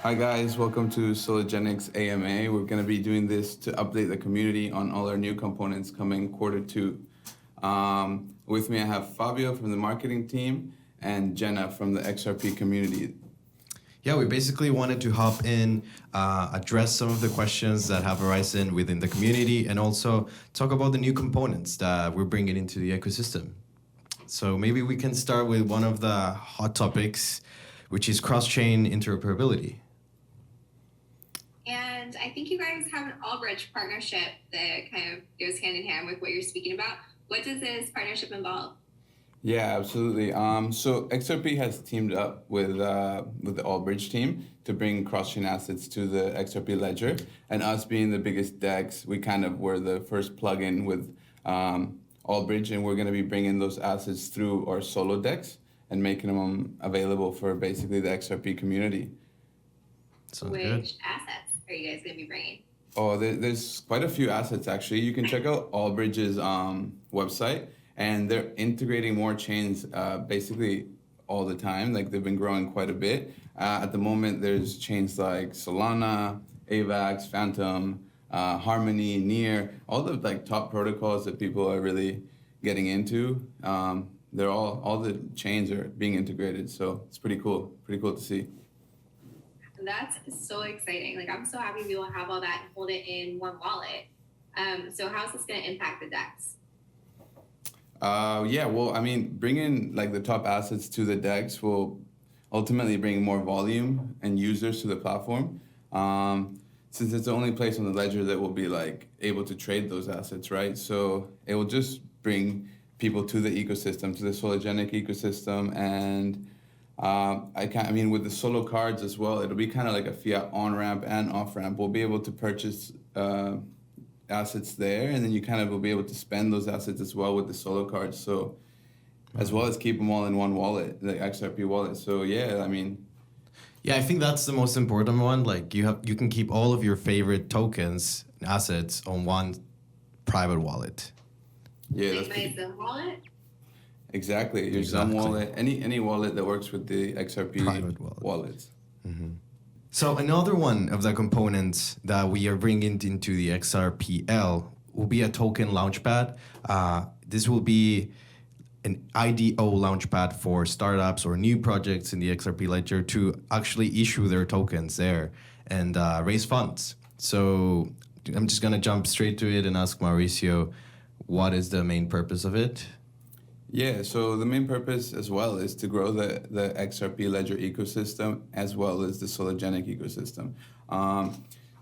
Hi guys, welcome to Sologenic's AMA. We're going to be doing this to update the community on all our new components coming quarter 2. With me I have Fabio from the marketing team and Jenna from the XRP community. Yeah, we basically wanted to hop in, address some of the questions that have arisen within the community, and also talk about the new components that we're bringing into the ecosystem. So maybe we can start with one of the hot topics, which is cross-chain interoperability. And I think you guys have an Albridge partnership that kind of goes hand in hand with what you're speaking about. What does this partnership involve? Yeah, absolutely. So XRP has teamed up with the Albridge team to bring cross-chain assets to the XRP ledger. And us being the biggest DEX, we kind of were the first plugin with Albridge, and we're going to be bringing those assets through our SOLO DEX and making them available for basically the XRP community. Sounds Which good. assets are you guys going to be bringing? Oh, there's quite a few assets actually. You can check out Albridge's website, and they're integrating more chains basically all the time. Like they've been growing quite a bit. At the moment, there's chains like Solana, AVAX, Phantom, Harmony, Near, all the like top protocols that people are really getting into. They're all the chains are being integrated, so it's pretty cool to see. That's so exciting. Like, I'm so happy to be able to have all that and hold it in one wallet. So how is this going to impact the DEX? Yeah, well, I mean, bringing like the top assets to the DEX will ultimately bring more volume and users to the platform. Since it's the only place on the ledger that will be like able to trade those assets, right? So it will just bring people to the ecosystem, to the Sologenic ecosystem, and with the solo cards as well, it'll be kind of like a fiat on-ramp and off-ramp. We'll be able to purchase assets there, and then you kind of will be able to spend those assets as well with the solo cards. So, as well as keep them all in one wallet, the XRP wallet. So yeah, I mean. Yeah, I think that's the most important one. Like you can keep all of your favorite tokens and assets on one private wallet. Yeah, like my Zoom wallet? Exactly. Your Zoom wallet, any wallet that works with the XRP Private wallets. Mm-hmm. So another one of the components that we are bringing into the XRPL will be a token launchpad. This will be an IDO Launchpad for startups or new projects in the XRP ledger to actually issue their tokens there and raise funds. So I'm just going to jump straight to it and ask Mauricio, what is the main purpose of it? Yeah, so the main purpose as well is to grow the XRP ledger ecosystem as well as the Sologenic ecosystem.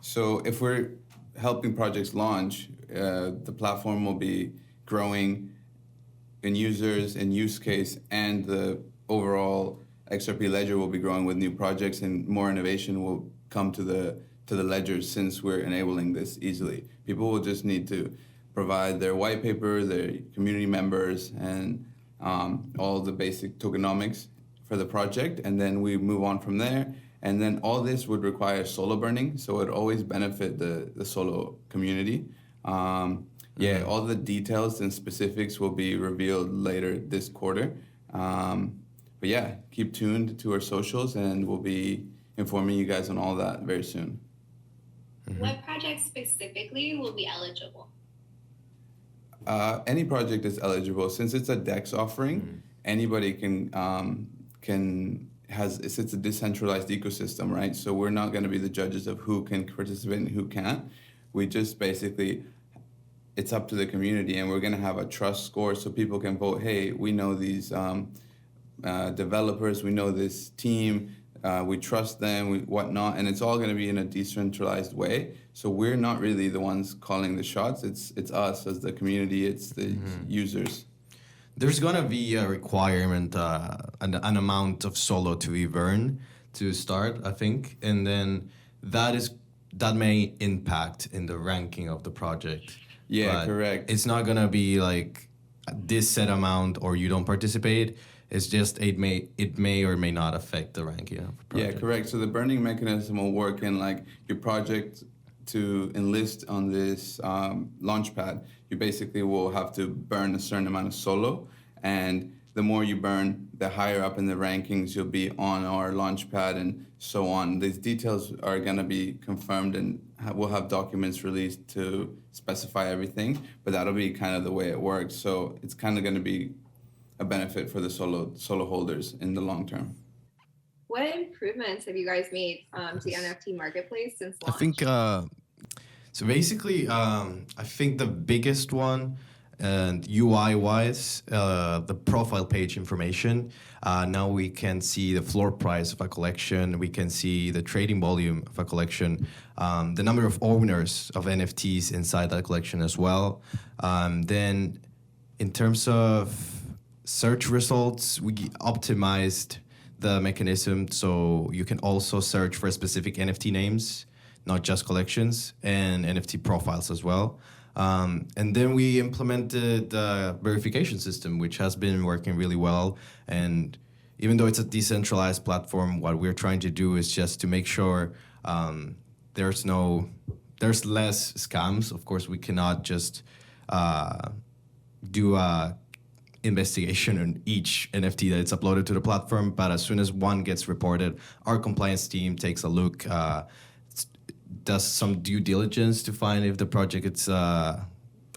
So if we're helping projects launch, the platform will be growing in users, in use case, and the overall XRP ledger will be growing with new projects, and more innovation will come to the ledger since we're enabling this easily. People will just need to provide their white paper, their community members, and all the basic tokenomics for the project, and then we move on from there. And then all this would require solo burning, so it would always benefit the solo community. Yeah, all the details and specifics will be revealed later this quarter. But yeah, keep tuned to our socials, and we'll be informing you guys on all that very soon. Mm-hmm. What projects specifically will be eligible? Any project is eligible. Since it's a DEX offering, anybody it's a decentralized ecosystem, right? So we're not going to be the judges of who can participate and who can't. We just basically, it's up to the community, and we're going to have a trust score so people can vote, hey, we know these developers, we know this team, we trust them, whatnot, and it's all going to be in a decentralized way. So we're not really the ones calling the shots. It's us as the community. It's the users. There's gonna be a requirement, an amount of solo to be burned to start, I think, and then that may impact in the ranking of the project. Yeah, but correct. It's not gonna be like this set amount or you don't participate. It's just it may or may not affect the ranking of a project. Yeah, correct. So the burning mechanism will work in like your project to enlist on this launchpad. You basically will have to burn a certain amount of solo, and the more you burn, the higher up in the rankings you'll be on our launchpad and so on. These details are going to be confirmed, and we'll have documents released to specify everything, but that'll be kind of the way it works. So it's kind of going to be a benefit for the solo holders in the long term. What improvements have you guys made to the NFT Marketplace since launch? I think so. Basically, I think the biggest one, and UI-wise, the profile page information. Now we can see the floor price of a collection. We can see the trading volume of a collection, the number of owners of NFTs inside that collection as well. Then, in terms of search results, we optimized the mechanism so you can also search for specific NFT names, not just collections, and NFT profiles as well. And then we implemented the verification system, which has been working really well. And even though it's a decentralized platform, what we're trying to do is just to make sure there's less scams. Of course, we cannot just do a investigation on each NFT that's uploaded to the platform, but as soon as one gets reported, our compliance team takes a look, does some due diligence to find if the project is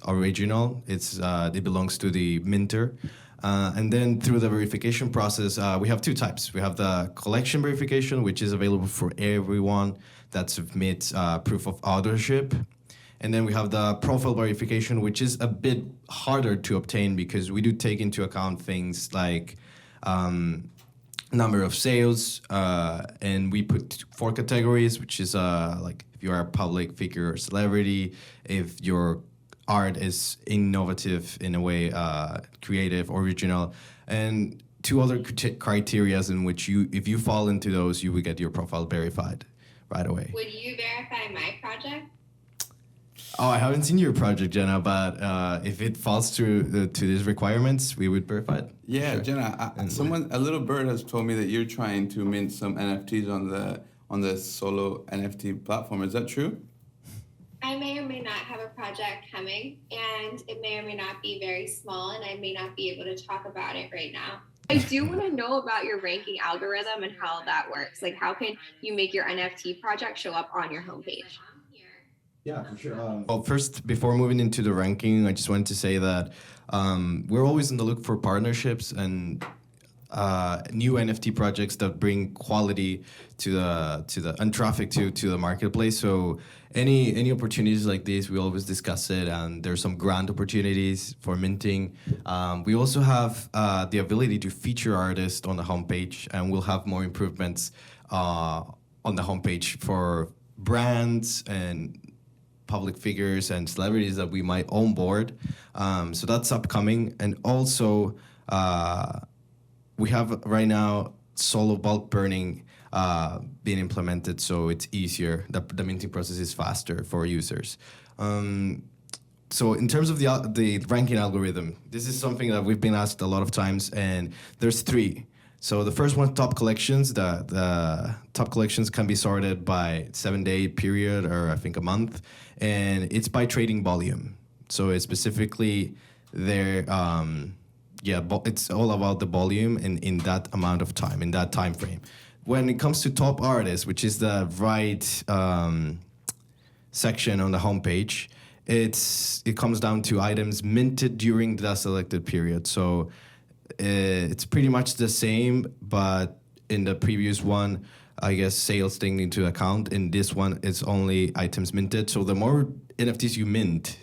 original, it belongs to the minter. And then through the verification process, we have two types. We have the collection verification, which is available for everyone that submits proof of authorship. And then we have the profile verification, which is a bit harder to obtain because we do take into account things like number of sales, and we put 4 categories, which is like if you are a public figure or celebrity, if your art is innovative in a way, creative, original, and 2 other criteria in which if you fall into those, you will get your profile verified right away. Would you verify my project? Oh, I haven't seen your project, Jenna, but if it falls to these requirements, we would verify it. Yeah, Sure. Jenna, a little bird has told me that you're trying to mint some NFTs on the Solo NFT platform. Is that true? I may or may not have a project coming, and it may or may not be very small, and I may not be able to talk about it right now. I do want to know about your ranking algorithm and how that works. Like, how can you make your NFT project show up on your homepage? Yeah, for sure. Well, first, before moving into the ranking, I just wanted to say that we're always on the look for partnerships and new NFT projects that bring quality to the and traffic to the marketplace. So any opportunities like this, we always discuss it, and there's some grant opportunities for minting. We also have the ability to feature artists on the homepage, and we'll have more improvements on the homepage for brands and public figures and celebrities that we might onboard. So that's upcoming. And also, we have right now solo bulk burning being implemented, so it's easier. The minting process is faster for users. So in terms of the ranking algorithm, this is something that we've been asked a lot of times, and there's 3. So the first one, top collections. The top collections can be sorted by 7-day period, or I think a month, and it's by trading volume. So it's specifically there. It's all about the volume in that amount of time, in that time frame. When it comes to top artists, which is the right section on the homepage, it comes down to items minted during the selected period. So it's pretty much the same, but in the previous one, I guess sales taken into account. In this one, it's only items minted. So the more NFTs you mint,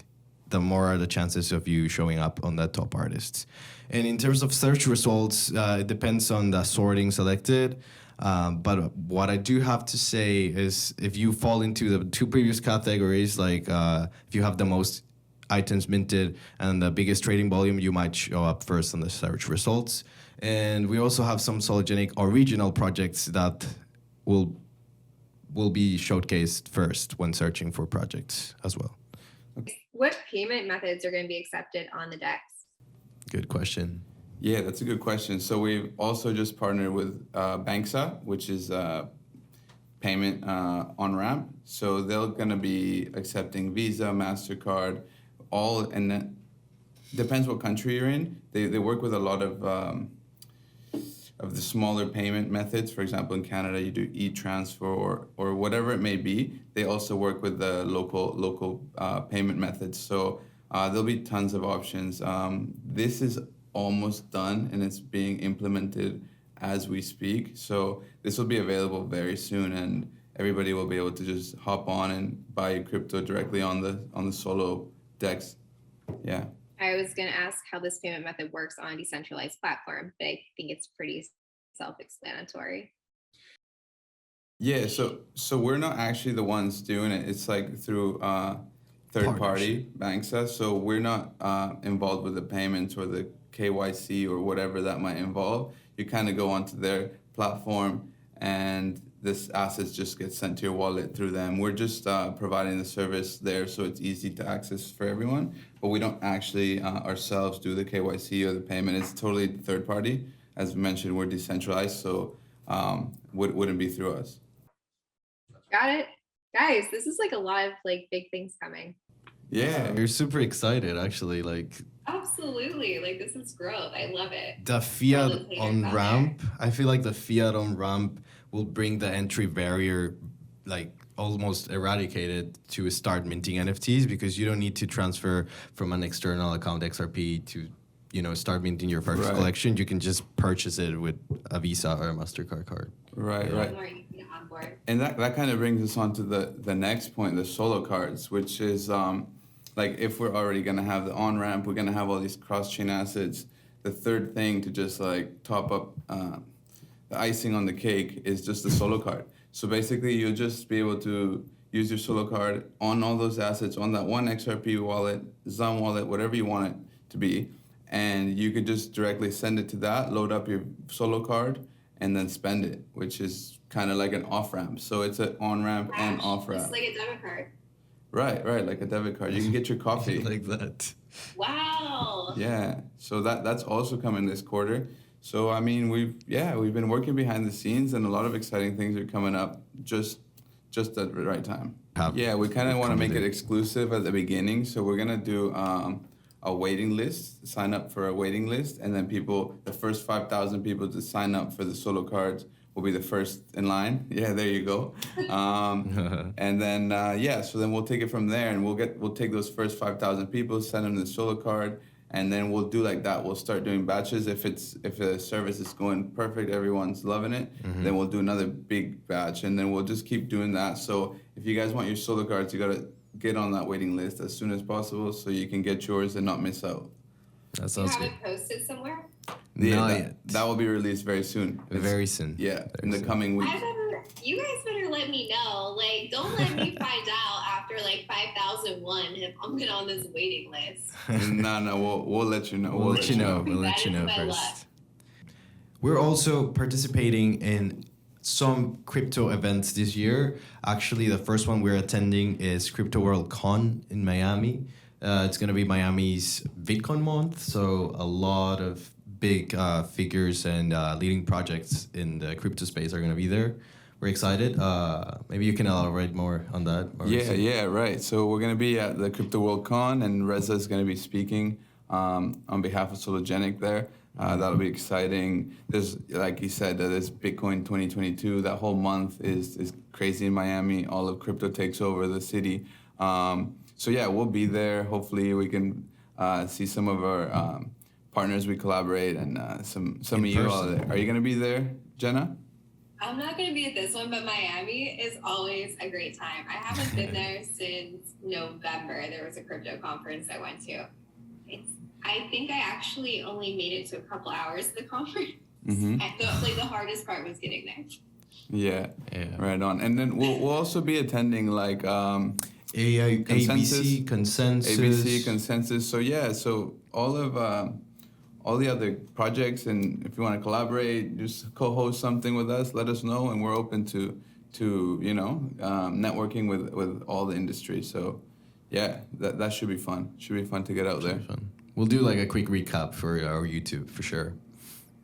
the more are the chances of you showing up on the top artists. And in terms of search results, it depends on the sorting selected. But what I do have to say is if you fall into the 2 previous categories, like if you have the most items minted and the biggest trading volume, you might show up first on the search results. And we also have some Sologenic original projects that will be showcased first when searching for projects as well. What payment methods are going to be accepted on the DEX? Good question. Yeah, that's a good question. So we've also just partnered with Banksa, which is a payment on-ramp. So they're going to be accepting Visa, MasterCard, all, and then depends what country you're in. They work with a lot of the smaller payment methods. For example, in Canada, you do e-transfer or whatever it may be. They also work with the local payment methods. So there'll be tons of options. This is almost done and it's being implemented as we speak. So this will be available very soon, and everybody will be able to just hop on and buy crypto directly on the Solo DEX. Yeah. I was going to ask how this payment method works on a decentralized platform, but I think it's pretty self-explanatory. Yeah, so we're not actually the ones doing it. It's like through third-party banks. So we're not involved with the payments or the KYC or whatever that might involve. You kind of go onto their platform and this assets just get sent to your wallet through them. We're just providing the service there so it's easy to access for everyone, but we don't actually ourselves do the KYC or the payment. It's totally third party. As mentioned, we're decentralized, so wouldn't be through us. Got it. Guys, this is like a lot of like big things coming. Yeah. We're super excited, actually. Like, Absolutely. Like, this is growth. I love it. the fiat on ramp, I feel like the fiat on ramp will bring the entry barrier like almost eradicated to start minting NFTs, because you don't need to transfer from an external account XRP to, you know, start minting your first collection. You can just purchase it with a Visa or a MasterCard card. Right. More you can get on board. And that kind of brings us on to the next point, the solo cards, which is like if we're already gonna have the on ramp, we're gonna have all these cross chain assets. The third thing to just like top up the icing on the cake is just the solo card. So basically, you'll just be able to use your solo card on all those assets on that one XRP wallet, Zam wallet, whatever you want it to be, and you could just directly send it to that, load up your solo card, and then spend it, which is kind of like an off ramp. So it's an on ramp and off ramp. It's like a debit card. Right, like a debit card. You can get your coffee. Like that. Wow. Yeah, so that's also coming this quarter. So I mean, we've been working behind the scenes, and a lot of exciting things are coming up just at the right time. Yeah, we kind of want to make it exclusive at the beginning, so we're gonna do a waiting list, sign up for a waiting list, and then the first 5,000 people to sign up for the solo cards will be the first in line. Yeah, there you go. And then so then we'll take it from there, and we'll take those first 5,000 people, send them the solo card, and then we'll do like that. We'll start doing batches. If the service is going perfect, everyone's loving it, then we'll do another big batch, and then we'll just keep doing that. So if you guys want your solo cards, you gotta get on that waiting list as soon as possible so you can get yours and not miss out. That sounds You good. have it posted somewhere? That will be released very soon. Very soon. Yeah, in the coming weeks. You guys better let me know. Like, don't let me find out after like 5,001 if I'm good on this waiting list. No, we'll let you know. We'll let you know. We'll let you know first. We're also participating in some crypto events this year. Actually, the first one we're attending is Crypto World Con in Miami. It's going to be Miami's VidCon month, so a lot of big figures and leading projects in the crypto space are going to be there. We're excited. Maybe you can elaborate more on that. Yeah, right. So we're going to be at the Crypto World Con, and Reza is going to be speaking on behalf of Sologenic there. That'll be exciting. There's, like you said, there's Bitcoin 2022. That whole month is crazy in Miami. All of crypto takes over the city. So yeah, we'll be there. Hopefully we can see some of our partners we collaborate, and some of you all there. Are you going to be there, Jenna? I'm not going to be at this one, but Miami is always a great time. I haven't been there since November. There was a crypto conference I went to. I think I actually only made it to a couple hours of the conference. And the hardest part was getting there. Yeah, right on. And then we'll also be attending like ABC Consensus. So yeah, so all the other projects, and if you want to collaborate, just co-host something with us, let us know, and we're open to networking with all the industry. So yeah, that should be fun. Should be fun to get out there. We'll do like a quick recap for our YouTube for sure.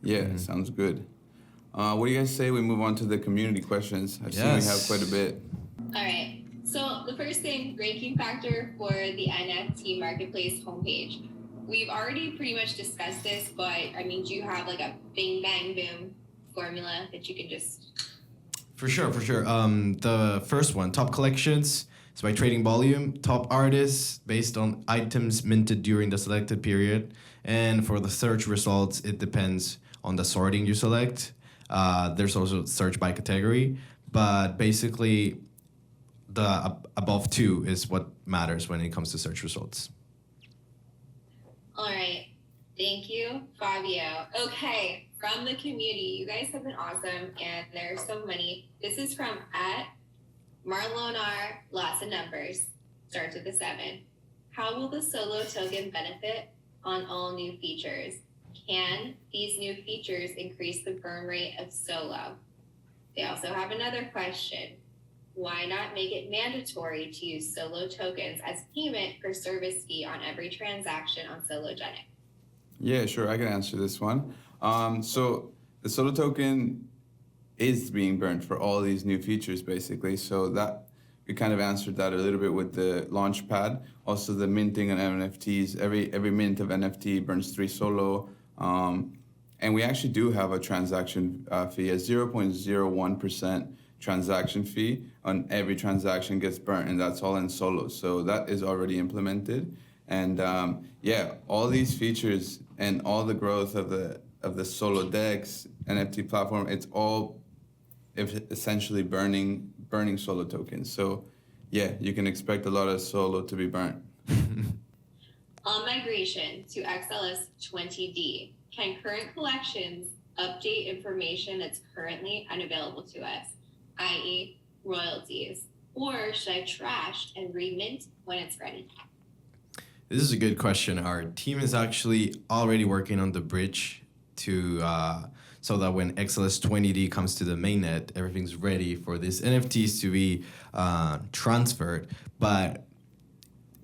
Yeah, sounds good. What do you guys say we move on to the community questions? I've seen we have quite a bit. All right. So the first thing, ranking factor for the NFT Marketplace homepage. we've already pretty much discussed this, but I mean, do you have like a bing bang boom formula that you can just? For sure. The first one, top collections, is by trading volume. Top artists based on items minted during the selected period. And for the search results, it depends on the sorting you select. There's also search by category, but basically the above two is what matters when it comes to search results. All right. Thank you, Fabio. Okay. From the community, you guys have been awesome, and there's so many. This is from @Marlonar, lots of numbers, starts with a 7. How will the Solo token benefit on all new features? Can these new features increase the burn rate of Solo? They also have another question. Why not make it mandatory to use Solo tokens as payment for service fee on every transaction on Sologenic? Yeah, sure. I can answer this one. So the Solo token is being burned for all these new features, basically. So that we kind of answered that a little bit with the Launchpad. Also, the minting of NFTs. Every mint of NFT burns 3 Solo. And we actually do have a transaction fee, a 0.01% transaction fee on every transaction gets burnt, and that's all in Solo. So that is already implemented. And all these features and all the growth of the Solo DEX NFT platform, it's all essentially burning Solo tokens. So yeah, you can expect a lot of Solo to be burnt. On migration to XLS 20D, can current collections update information that's currently unavailable to us, i.e. royalties, or should I trash and remint when it's ready? This is a good question. Our team is actually already working on the bridge to so that when XLS 20D comes to the mainnet, everything's ready for these NFTs to be transferred. But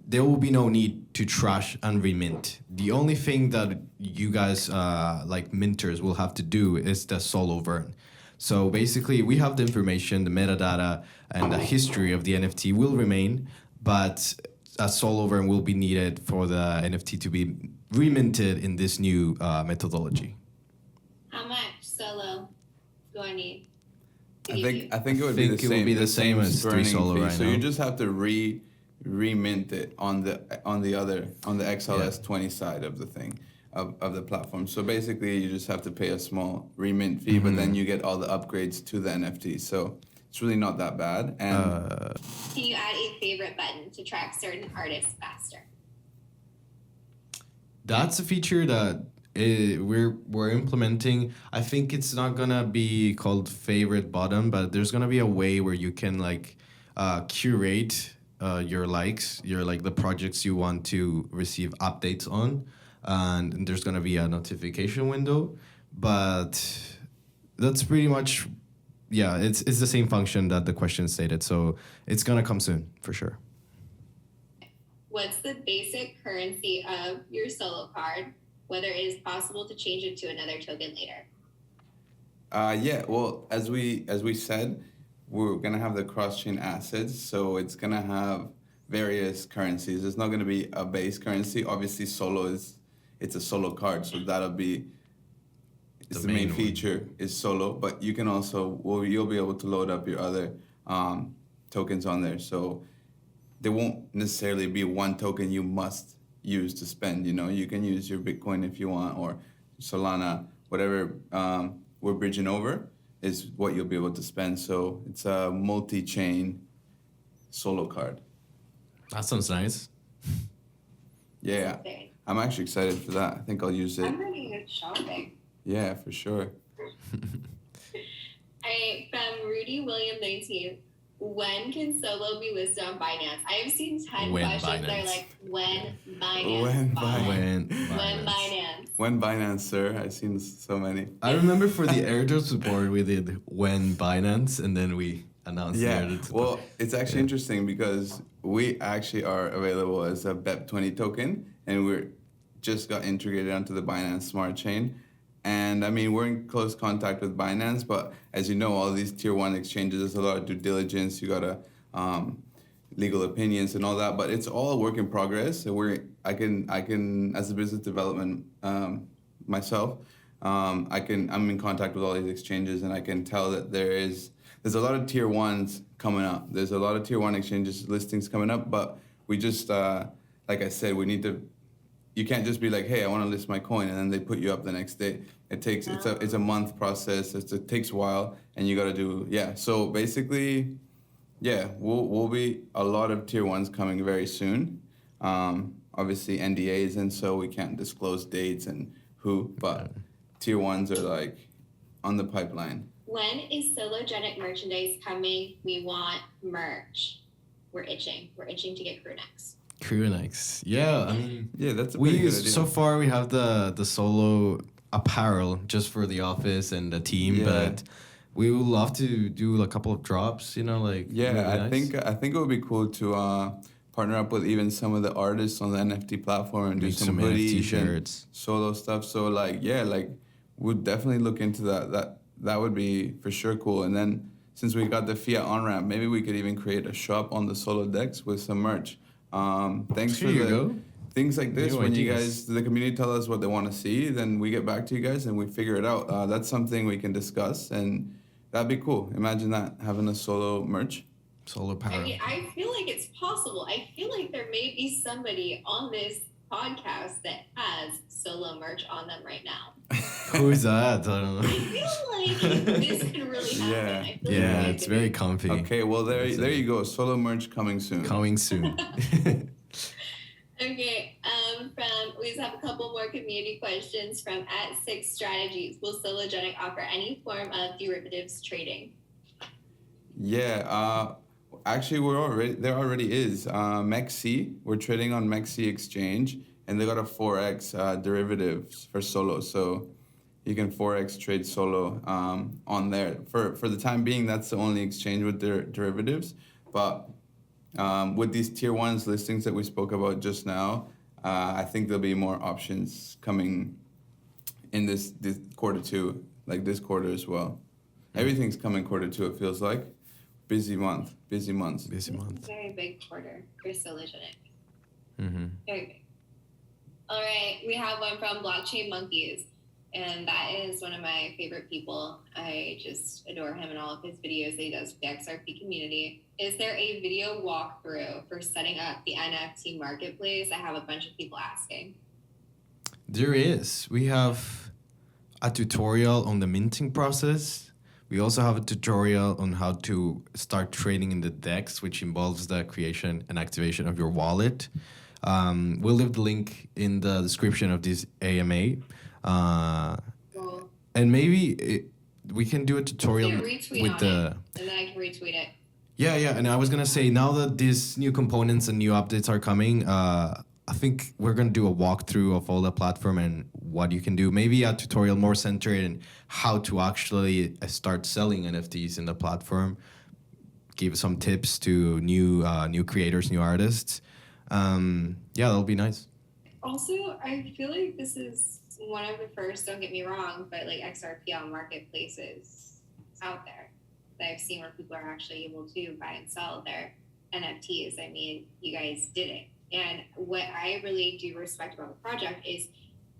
there will be no need to trash and remint. The only thing that you guys, like minters, will have to do is the Solo burn. So basically, we have the information, the metadata, and the history of the NFT will remain, but a Solo burn will be needed for the NFT to be reminted in this new methodology. How much Solo do I need? I think it would be the same as 3 Solo fee. right So now. you just have to remint it on the XLS 20 side of the thing of the platform. So basically you just have to pay a small remint fee, but then you get all the upgrades to the NFT. So it's really not that bad. And can you add a favorite button to track certain artists faster? That's a feature that we're implementing. I think it's not gonna be called favorite button, but there's gonna be a way where you can like curate your likes, the projects you want to receive updates on, and there's gonna be a notification window. But that's pretty much, yeah, it's the same function that the question stated. So it's gonna come soon for sure. What's the basic currency of your Solo card? Whether it is possible to change it to another token later. Well, as we said, we're gonna have the cross-chain assets, so it's gonna have various currencies. It's not gonna be a base currency. Obviously, it's a Solo card, so it's the main feature is Solo. But you can also you'll be able to load up your other tokens on there. So there won't necessarily be one token you must use to spend. You can use your Bitcoin if you want, or Solana, whatever we're bridging over is what you'll be able to spend. So it's a multi-chain Solo card. That sounds nice. Yeah, I'm actually excited for that. I think I'll use it. I'm ready to go shopping. Yeah, for sure. From Rudy William 19, when can Solo be listed on Binance? I have seen 10 questions that are like, when Binance? When Binance, sir. I've seen so many. I remember for the airdrop support, we did when Binance, and then we announced the airdrop support. Well, it's actually interesting because we actually are available as a BEP20 token, and we're just got integrated onto the Binance Smart Chain. And I mean, we're in close contact with Binance, but as you know, all these tier 1 exchanges, there's a lot of due diligence. You gotta legal opinions and all that, but it's all a work in progress. So we're I can as a business development myself, I'm in contact with all these exchanges, and I can tell that there's a lot of tier ones coming up. There's a lot of tier one exchanges listings coming up, but we just like I said, we need to. You can't just be like, hey, I want to list my coin, and then they put you up the next day. It takes it's a month process. It takes a while, and you got to do So basically, we'll be a lot of tier ones coming very soon. Obviously NDAs, and so we can't disclose dates and who, but tier ones are like on the pipeline. When is Sologenic merchandise coming? We want merch. We're itching. We're itching to get crew necks. Crew necks. Yeah, I mean, that's a pretty good idea. So far we have the solo apparel just for the office and the team, but we would love to do a couple of drops, like I think it would be cool to partner up with even some of the artists on the NFT platform and do some hoodies, NFT shirts, and solo stuff. So we'd definitely look into that. That would be for sure cool. And then since we got the fiat on ramp, maybe we could even create a shop on the SOLO DEX with some merch. Thanks for things like this. When you guys, the community, tell us what they want to see, then we get back to you guys and we figure it out. That's something we can discuss, and that'd be cool. Imagine that, having a solo merch. Solo power. I mean, I feel like it's possible. I feel like there may be somebody on this podcast that has solo merch on them right now. Who's that? I don't know. I feel like this could really happen. Yeah, it's very comfy. Okay, well there you go. Solo merch coming soon. Okay, we just have a couple more community questions from @6strategies. Will Sologenic offer any form of derivatives trading? Yeah, actually there already is. MEXC, we're trading on MEXC exchange, and they got a 4x derivatives for solo. So you can 4x trade solo on there. For the time being, that's the only exchange with their derivatives. But with these tier ones listings that we spoke about just now, I think there'll be more options coming in this quarter two, like this quarter as well. Everything's coming quarter two, it feels like. Busy months. Very big quarter for Sologenic. Very big. All right, we have one from Blockchain Monkeys, and that is one of my favorite people. I just adore him and all of his videos that he does for the XRP community. Is there a video walkthrough for setting up the NFT Marketplace? I have a bunch of people asking. There is. We have a tutorial on the minting process. We also have a tutorial on how to start trading in the DEX, which involves the creation and activation of your wallet. We'll leave the link in the description of this AMA. Cool. And maybe we can do a tutorial with the... And then I can retweet it. Yeah. And I was going to say, now that these new components and new updates are coming, I think we're going to do a walkthrough of all the platform and what you can do. Maybe a tutorial more centered in how to actually start selling NFTs in the platform. Give some tips to new creators, new artists. That'll be nice. Also, I feel like this is one of the first, don't get me wrong, but like XRP on marketplaces out there that I've seen where people are actually able to buy and sell their NFTs. I mean, you guys did it. And what I really do respect about the project is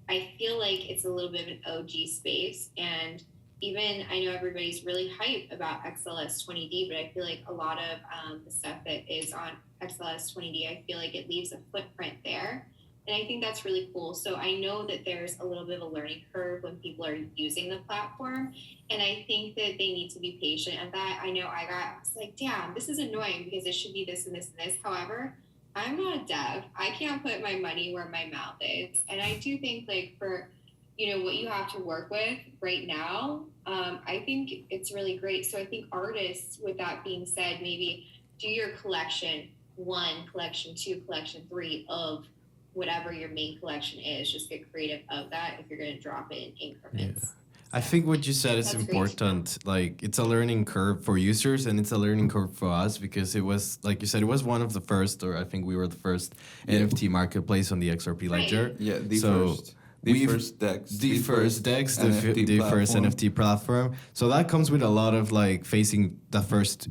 I feel like it's a little bit of an OG space. And even I know everybody's really hyped about XLS 20D, but I feel like a lot of the stuff that is on XLS 20D, I feel like it leaves a footprint there. And I think that's really cool. So I know that there's a little bit of a learning curve when people are using the platform. And I think that they need to be patient. And that I know I was like, damn, this is annoying because it should be this and this and this. However, I'm not a dev. I can't put my money where my mouth is. And I do think like for, what you have to work with right now, I think it's really great. So I think artists, with that being said, maybe do your collection 1, collection 2, collection 3 of whatever your main collection is. Just get creative of that if you're going to drop it in increments. Yeah. I think what you said is important. Like, it's a learning curve for users and it's a learning curve for us because it was, like you said, it was one of the first, or I think we were the first NFT marketplace on the XRP ledger. Yeah, the first DEX. The first NFT platform. So that comes with a lot of like facing the first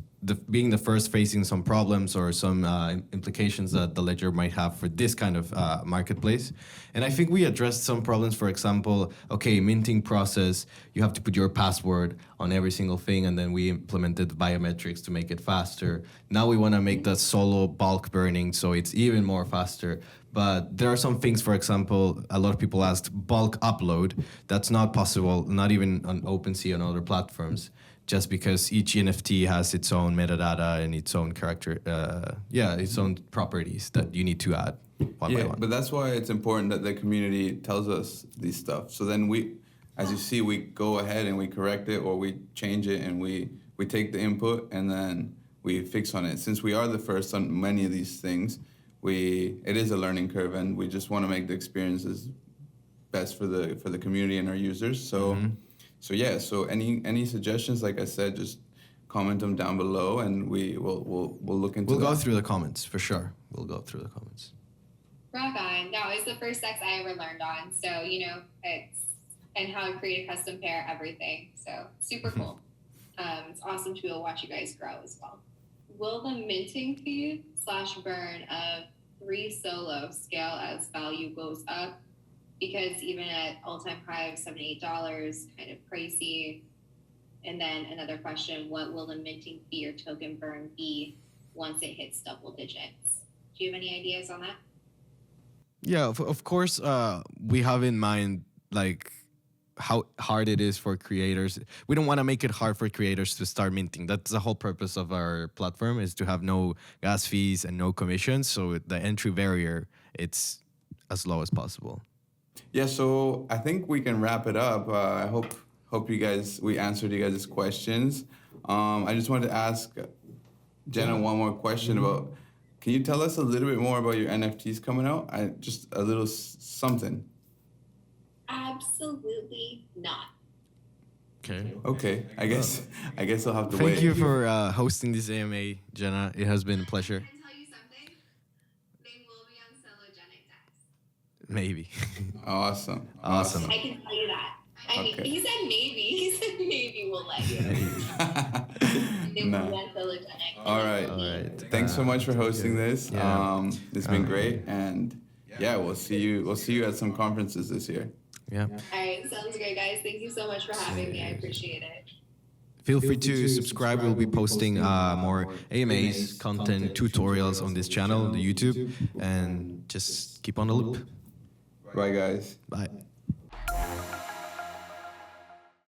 being the first facing some problems or some implications that the ledger might have for this kind of marketplace. And I think we addressed some problems. For example, okay, minting process, you have to put your password on every single thing, and then we implemented biometrics to make it faster. Now we want to make the solo bulk burning so it's even more faster. But there are some things, for example, a lot of people asked bulk upload. That's not possible, not even on OpenSea and other platforms, just because each NFT has its own metadata and its own character, its own properties that you need to add one by one. But that's why it's important that the community tells us these stuff. So then we, as you see, we go ahead and we correct it or we change it and we take the input and then we fix on it. Since we are the first on many of these things, it is a learning curve, and we just want to make the experiences best for the community and our users. So, so any suggestions, like I said, just comment them down below, and we'll look into. We'll go through the comments for sure. We'll go through the comments. Rock on! No, it's the first DEX I ever learned on, so and how to create a custom pair, everything. So super cool. It's awesome to be able to watch you guys grow as well. Will the minting fee / burn of 3 solo scale as value goes up? Because even at all-time high of $78, kind of pricey. And then another question, what will the minting fee or token burn be once it hits double digits? Do you have any ideas on that? Yeah, of course, we have in mind like how hard it is for creators. We don't want to make it hard for creators to start minting. That's the whole purpose of our platform, is to have no gas fees and no commissions. So the entry barrier, it's as low as possible. Yeah, so I think we can wrap it up. I hope we answered you guys' questions. I just wanted to ask Jenna one more question about, can you tell us a little bit more about your NFTs coming out? Just a little something. Absolutely not. Okay. I guess I'll have to Thank wait. you for hosting this AMA, Jenna. It has been a pleasure. I can tell you something. They will be on Sologenic DEX. Maybe. Awesome. I can tell you that. I mean, Okay. he said maybe. He said maybe we'll let you. They will be on Sologenic. All right. Thanks so much for hosting this. Yeah. It's been great, and we'll see you at some conferences this year. Yeah. All right, sounds great, guys. Thank you so much for having me. I appreciate it. Feel free to subscribe. We'll be posting more AMAs, content, tutorials on this channel, on the YouTube, and just keep on the loop. Bye, guys. Bye.